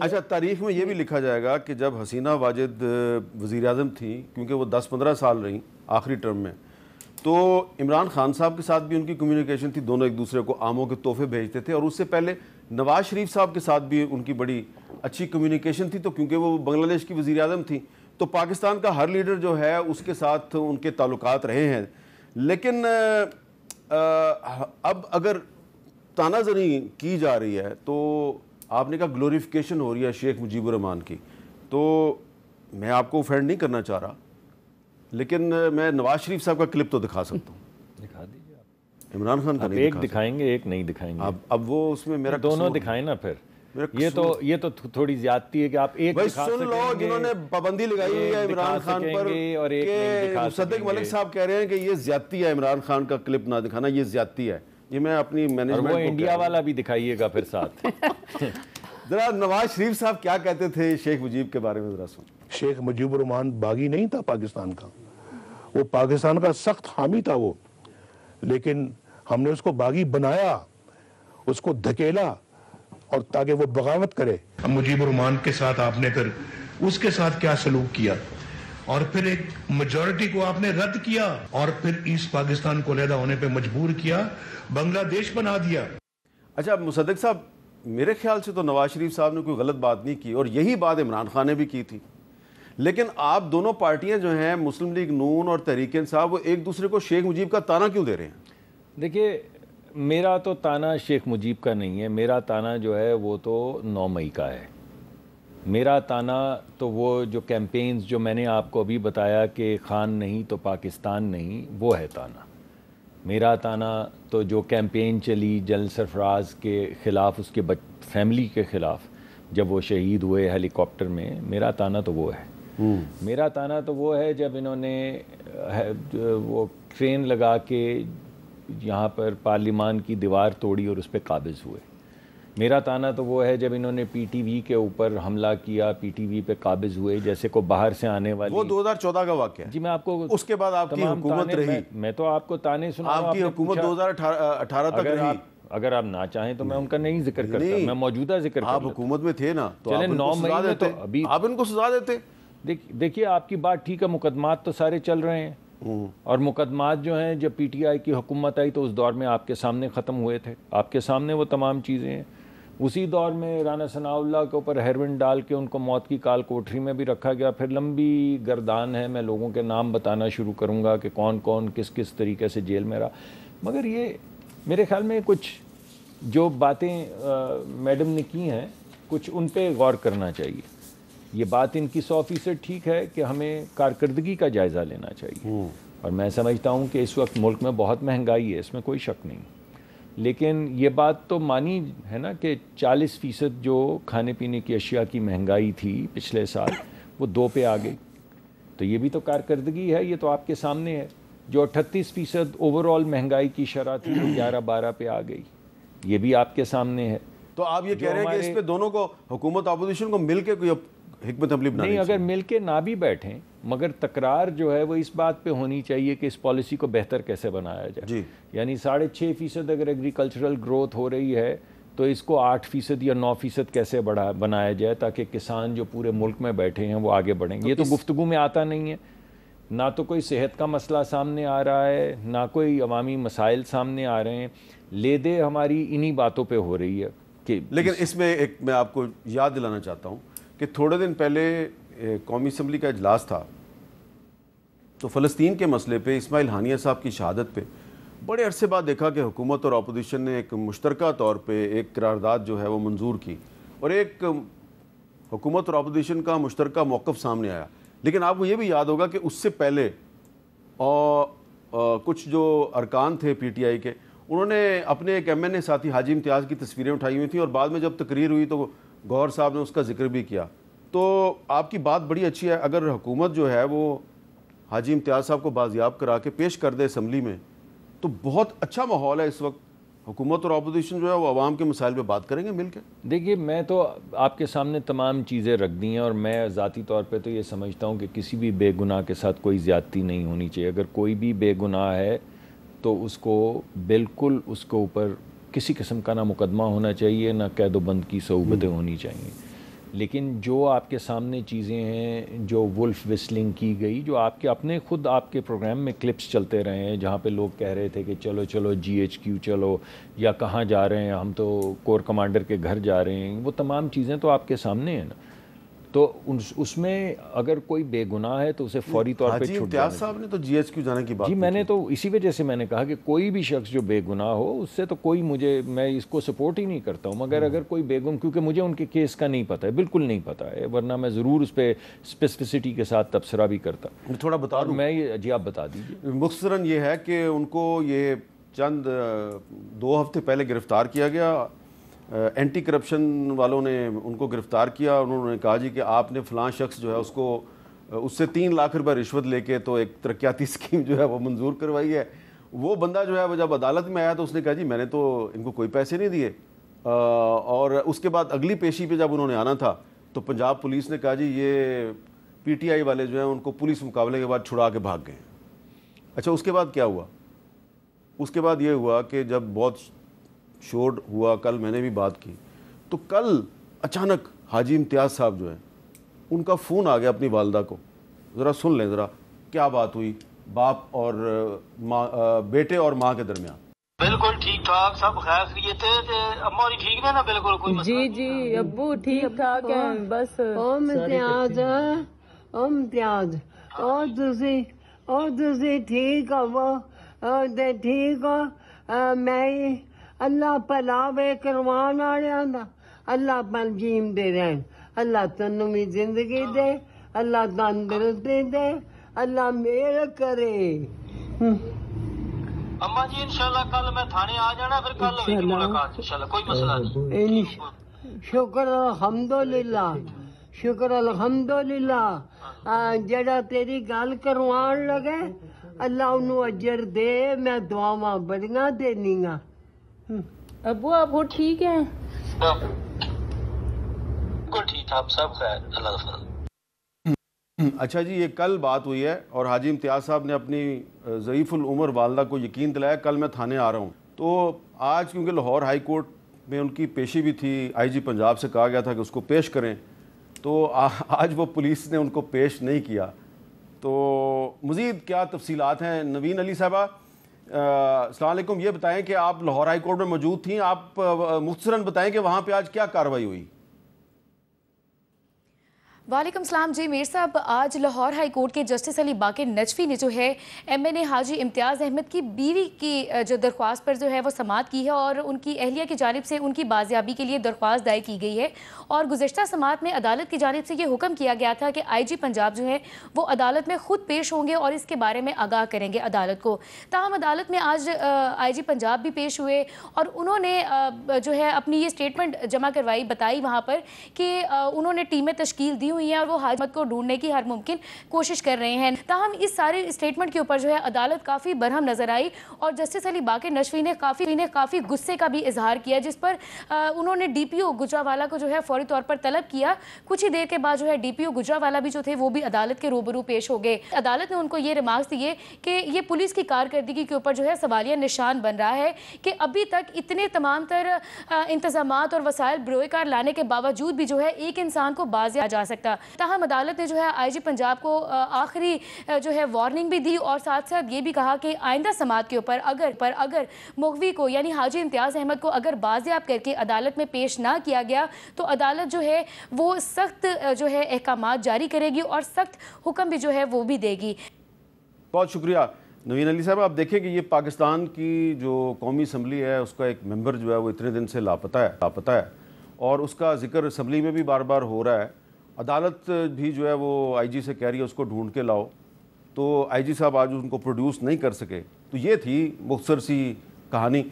اچھا، تاریخ میں یہ بھی لکھا جائے گا کہ جب حسینہ واجد وزیر اعظم تھیں، کیونکہ وہ 10-15 سال رہیں آخری ٹرم میں، تو عمران خان صاحب کے ساتھ بھی ان کی کمیونیکیشن تھی، دونوں ایک دوسرے کو آموں کے تحفے بھیجتے تھے، اور اس سے پہلے نواز شریف صاحب کے ساتھ بھی ان کی بڑی اچھی کمیونیکیشن تھی، تو کیونکہ وہ بنگلہ دیش کی وزیر اعظم تھیں تو پاکستان کا ہر لیڈر جو ہے اس کے ساتھ ان کے تعلقات رہے ہیں. لیکن اب اگر تانہ زنی کی جا رہی ہے تو آپ نے کہا گلوریفیکیشن ہو رہی ہے شیخ مجیب الرحمان کی، تو میں آپ کو اوفینڈ نہیں کرنا چاہ رہا، لیکن میں نواز شریف صاحب کا کلپ تو دکھا سکتا ہوں. دکھا دیجیے آپ. عمران خان کا نہیں ایک دکھائیں گے ایک نہیں دکھائیں گے. اب وہ اس میں میرا دونوں دکھائیں نا پھر. یہ تو تھوڑی زیادتی ہے کہ آپ ایک دکھا سن لو. جنہوں نے پابندی لگائی ہوئی ہے عمران خان پر کہ مصدق ملک صاحب کہہ رہے ہیں کہ یہ زیادتی ہے عمران خان کا کلپ نہ دکھانا، یہ زیادتی ہے. یہ میں اپنی مینجمنٹ کو انڈیا والا بھی دکھائیے گا پھر ساتھ. ذرا نواز شریف صاحب کیا کہتے تھے شیخ مجیب کے بارے میں ذرا سن. شیخ مجیب الرحمان باغی نہیں تھا پاکستان کا، وہ پاکستان کا سخت حامی تھا وہ، لیکن ہم نے اس کو باغی بنایا، اس کو دھکیلا اور تاکہ وہ بغاوت کرے. مجیب الرحمان کے ساتھ آپ نے پھر اس کے ساتھ کیا سلوک کیا، اور پھر ایک میجورٹی کو آپ نے رد کیا اور پھر ایسٹ پاکستان کو علیحدہ ہونے پہ مجبور کیا، بنگلہ دیش بنا دیا. اچھا مصدق صاحب، میرے خیال سے تو نواز شریف صاحب نے کوئی غلط بات نہیں کی، اور یہی بات عمران خان نے بھی کی تھی. لیکن آپ دونوں پارٹیاں جو ہیں مسلم لیگ نون اور تحریک انصاف، وہ ایک دوسرے کو شیخ مجیب کا تانا کیوں دے رہے ہیں؟ دیکھیے، میرا تو تانا شیخ مجیب کا نہیں ہے، میرا تانا جو ہے وہ تو 9 مئی کا ہے. میرا تانا تو وہ جو کیمپینز جو میں نے آپ کو ابھی بتایا کہ خان نہیں تو پاکستان نہیں، وہ ہے تانا. میرا تانا تو جو کیمپین چلی جنرل سرفراز کے خلاف، اس کے فیملی کے خلاف جب وہ شہید ہوئے ہیلی کاپٹر میں، میرا تانا تو وہ ہے. میرا تانا تو وہ ہے جب انہوں نے وہ ٹرین لگا کے یہاں پر پارلیمان کی دیوار توڑی اور اس پہ قابض ہوئے. میرا تانا تو وہ ہے جب انہوں نے پی ٹی وی کے اوپر حملہ کیا، پی ٹی وی پہ قابض ہوئے جیسے کو باہر سے آنے والی. وہ 2014 کا واقعہ ہے. جی میں آپ کو اس کے بعد آپ کی حکومت رہی. میں تو آپ کو تانے سنا. آپ کی حکومت 2018 تک رہی. اگر آپ نہ چاہیں تو میں ان کا نہیں ذکر کرتا، میں موجودہ ذکر کرتا. آپ حکومت میں تھے نا، تو چلیں 9 مئی میں تو ابھی آپ ان کو سزا دیتے. دیکھیے آپ کی بات ٹھیک ہے، مقدمات تو سارے چل رہے ہیں، اور مقدمات جو ہیں جب پی ٹی آئی کی حکومت آئی تو اس دور میں آپ کے سامنے ختم ہوئے تھے، آپ کے سامنے وہ تمام چیزیں ہیں. اسی دور میں رانا ثناء اللہ کے اوپر ہیروئن ڈال کے ان کو موت کی کال کوٹری میں بھی رکھا گیا. پھر لمبی گردان ہے، میں لوگوں کے نام بتانا شروع کروں گا کہ کون کون کس کس طریقے سے جیل میں رہا. مگر یہ میرے خیال میں کچھ جو باتیں میڈم نے کی ہیں، کچھ ان پہ غور کرنا چاہیے. یہ بات ان کی 100% ٹھیک ہے کہ ہمیں کارکردگی کا جائزہ لینا چاہیے، اور میں سمجھتا ہوں کہ اس وقت ملک میں بہت مہنگائی ہے، اس میں کوئی شک نہیں. لیکن یہ بات تو مانی ہے نا کہ 40% جو کھانے پینے کی اشیاء کی مہنگائی تھی پچھلے سال، وہ 2 پہ آ گئی. تو یہ بھی تو کارکردگی ہے، یہ تو آپ کے سامنے ہے. جو 38% اوور آل مہنگائی کی شرح تھی وہ 11-12 پہ آ گئی، یہ بھی آپ کے سامنے ہے. تو آپ یہ کہہ رہے ہیں کہ اس پہ دونوں کو، حکومت اپوزیشن کو مل کے کوئی حکمت عملی بنانی نہیں، اگر مل کے نہ بھی بیٹھیں مگر تکرار جو ہے وہ اس بات پہ ہونی چاہیے کہ اس پالیسی کو بہتر کیسے بنایا جائے. یعنی 6.5% اگر ایگریکلچرل گروتھ ہو رہی ہے تو اس کو 8% یا 9% کیسے بنایا جائے تاکہ کسان جو پورے ملک میں بیٹھے ہیں وہ آگے بڑھیں. یہ تو گفتگو میں آتا نہیں ہے. نہ تو کوئی صحت کا مسئلہ سامنے آ رہا ہے، نہ کوئی عوامی مسائل سامنے آ رہے ہیں. لے دے ہماری انہی باتوں پہ ہو رہی ہے. لیکن اس میں ایک میں آپ کو یاد دلانا چاہتا ہوں کہ تھوڑے دن پہلے قومی اسمبلی کا اجلاس تھا، تو فلسطین کے مسئلے پہ اسماعیل ہانیہ صاحب کی شہادت پہ بڑے عرصے بعد دیکھا کہ حکومت اور اپوزیشن نے ایک مشترکہ طور پہ ایک قرارداد جو ہے وہ منظور کی، اور ایک حکومت اور اپوزیشن کا مشترکہ موقف سامنے آیا. لیکن آپ کو یہ بھی یاد ہوگا کہ اس سے پہلے کچھ جو ارکان تھے پی ٹی آئی کے، انہوں نے اپنے ایک ایم این اے ساتھی حاجی امتیاز کی تصویریں اٹھائی ہوئی تھیں، اور بعد میں جب تقریر ہوئی تو گوہر صاحب نے اس کا ذکر بھی کیا. تو آپ کی بات بڑی اچھی ہے، اگر حکومت جو ہے وہ حاجی امتیاز صاحب کو بازیاب کرا کے پیش کر دے اسمبلی میں تو بہت اچھا ماحول ہے اس وقت. حکومت اور اپوزیشن جو ہے وہ عوام کے مسائل پہ بات کریں گے مل کے. دیکھیے، میں تو آپ کے سامنے تمام چیزیں رکھ دی ہیں، اور میں ذاتی طور پہ تو یہ سمجھتا ہوں کہ کسی بھی بے گناہ کے ساتھ کوئی زیادتی نہیں ہونی چاہیے. اگر کوئی بھی بے گناہ ہے تو اس کو بالکل اس کے اوپر کسی قسم کا نہ مقدمہ ہونا چاہیے، نہ قید و بند کی صعوبتیں ہونی چاہیے. لیکن جو آپ کے سامنے چیزیں ہیں جو وولف وسلنگ کی گئی، جو آپ کے اپنے خود آپ کے پروگرام میں کلپس چلتے رہے ہیں جہاں پہ لوگ کہہ رہے تھے کہ چلو چلو GHQ چلو، یا کہاں جا رہے ہیں ہم تو کور کمانڈر کے گھر جا رہے ہیں، وہ تمام چیزیں تو آپ کے سامنے ہیں نا. تو اس میں اگر کوئی بے گناہ ہے تو اسے فوری طور پہ حاجی امتیاز صاحب نے تو GHQ جانے کی بات جی میں نے تو اسی وجہ سے میں نے کہا کہ کوئی بھی شخص جو بے گناہ ہو اس سے تو کوئی میں اس کو سپورٹ ہی نہیں کرتا ہوں، مگر اگر کوئی بے گناہ، کیونکہ مجھے ان کے کیس کا نہیں پتہ ہے، بالکل نہیں پتہ ہے، ورنہ میں ضرور اس پہ اسپیسیفسٹی کے ساتھ تبصرہ بھی کرتا. تھوڑا بتا دوں میں جی آپ بتا دیجیے. مختصراً یہ ہے کہ ان کو یہ چند 2 ہفتے پہلے گرفتار کیا گیا. اینٹی کرپشن والوں نے ان کو گرفتار کیا. انہوں نے کہا جی کہ آپ نے فلاں شخص جو ہے اس سے 3 لاکھ روپے رشوت لے کے تو ایک ترقیاتی اسکیم جو ہے وہ منظور کروائی ہے. وہ بندہ جو ہے وہ جب عدالت میں آیا تو اس نے کہا جی میں نے تو ان کو کوئی پیسے نہیں دیے. اور اس کے بعد اگلی پیشی پہ جب انہوں نے آنا تھا تو پنجاب پولیس نے کہا جی یہ PTI والے جو ہیں ان کو پولیس مقابلے کے بعد چھڑا کے بھاگ گئے. اچھا اس کے بعد کیا ہوا؟ اس کے بعد یہ ہوا کہ جب بہت شور ہوا، کل میں نے بھی بات کی، تو کل اچانک حاجی امتیاز صاحب جو ہیں ان کا فون آ گیا اپنی والدہ کو. ذرا سن لیں ذرا کیا بات ہوئی باپ اور ماں، بیٹے اور ماں کے درمیان. بالکل ٹھیک ٹھاک سب خیر خیریت ہے. اماں ہوری ٹھیک ہے نا؟ بالکل کوئی مسئلہ جی جی ابو ٹھیک ٹھاک ہے. بس امتیاز امتیاز اور تسی ٹھیک ہو تے ٹھیک ہو. میں اللہ پلاوے کروان والےاں دا، اللہ پل جیم دے رہن، اللہ تنوں بھی زندگی دے، اللہ تندرستی دے، اللہ مہر کرے. اماں جی انشاءاللہ کل میں تھانے آ جانا، پھر کل ہوگی ملاقات انشاءاللہ، کوئی مسئلہ نہیں. شکر الحمدللہ، شکر الحمدللہ. جڑا تیری گل کروان لگے اللہ انہوں اجر دے. میں دعاواں بڑیاں دینیاں. ابو آپ وہ ٹھیک ہیں؟ بالکل ٹھیک ٹھاک سب خیر اللہ کا فضل. اچھا جی یہ کل بات ہوئی ہے اور حاجی امتیاز صاحب نے اپنی ضعیف العمر والدہ کو یقین دلایا کل میں تھانے آ رہا ہوں. تو آج کیونکہ لاہور ہائی کورٹ میں ان کی پیشی بھی تھی، IG پنجاب سے کہا گیا تھا کہ اس کو پیش کریں، تو آج وہ پولیس نے ان کو پیش نہیں کیا. تو مزید کیا تفصیلات ہیں؟ نوین علی صاحبہ السلام علیکم. یہ بتائیں کہ آپ لاہور ہائی کورٹ میں موجود تھیں، آپ مختصراً بتائیں کہ وہاں پہ آج کیا کارروائی ہوئی؟ وعلیکم السلام. جی میر صاحب، آج لاہور ہائی کورٹ کے جسٹس علی باقر نجفی نے جو ہے MN حاجی امتیاز احمد کی بیوی کی جو درخواست پر جو ہے وہ سماعت کی ہے اور ان کی اہلیہ کی جانب سے ان کی بازیابی کے لیے درخواست دائر کی گئی ہے. اور گزشتہ سماعت میں عدالت کی جانب سے یہ حکم کیا گیا تھا کہ IG پنجاب جو ہے وہ عدالت میں خود پیش ہوں گے اور اس کے بارے میں آگاہ کریں گے عدالت کو. تاہم عدالت میں آج IG پنجاب بھی پیش ہوئے اور انہوں نے جو ہے اپنی یہ اسٹیٹمنٹ جمع کروائی، بتائی وہاں پر کہ انہوں نے ٹیمیں تشکیل دی ہوئی ہیں اور وہ حاجمت کو ڈھونڈنے کی ہر ممکن کوشش کر رہے ہیں. تاہم اس سارے اسٹیٹمنٹ کے اوپر جو ہے عدالت کافی برہم نظر آئی اور جسٹس علی باقر نجفی نے کافی غصے کا بھی اظہار کیا، جس پر انہوں نے DPO گجرانوالہ کو جو ہے فوری طور پر طلب کیا. کچھ ہی دیر کے بعد جو ہے DPO گجرانوالہ بھی جو تھے وہ بھی عدالت کے روبرو پیش ہو گئے. عدالت نے ان کو یہ ریمارکس دیے کہ یہ پولیس کی کارکردگی کے اوپر جو ہے سوالیہ نشان بن رہا ہے کہ ابھی تک اتنے تمام تر انتظامات اور وسائل بروئے کار لانے کے باوجود بھی جو ہے ایک انسان کو باز آ جا سکتا. تاہم عدالت نے جو ہے IG پنجاب کو آخری جو ہے وارننگ بھی دی اور ساتھ ساتھ یہ بھی کہا کہ آئندہ سماعت کے اوپر اگر مغوی کو یعنی حاجی امتیاز احمد کو اگر بازیاب کر کے عدالت میں پیش نہ کیا گیا تو عدالت جو ہے وہ سخت جو ہے احکامات جاری کرے گی اور سخت حکم بھی جو ہے وہ بھی دے گی. بہت شکریہ نوین علی صاحب. آپ دیکھیں کہ یہ پاکستان کی جو قومی اسمبلی ہے اس کا ایک ممبر جو ہے وہ اتنے دن سے لاپتہ ہے اور اس کا ذکر اسمبلی میں بھی بار بار ہو رہا ہے. عدالت بھی جو ہے وہ IG سے کہہ رہی ہے اس کو ڈھونڈ کے لاؤ، تو IG صاحب آج ان کو پروڈیوس نہیں کر سکے. تو یہ تھی مختصر سی کہانی.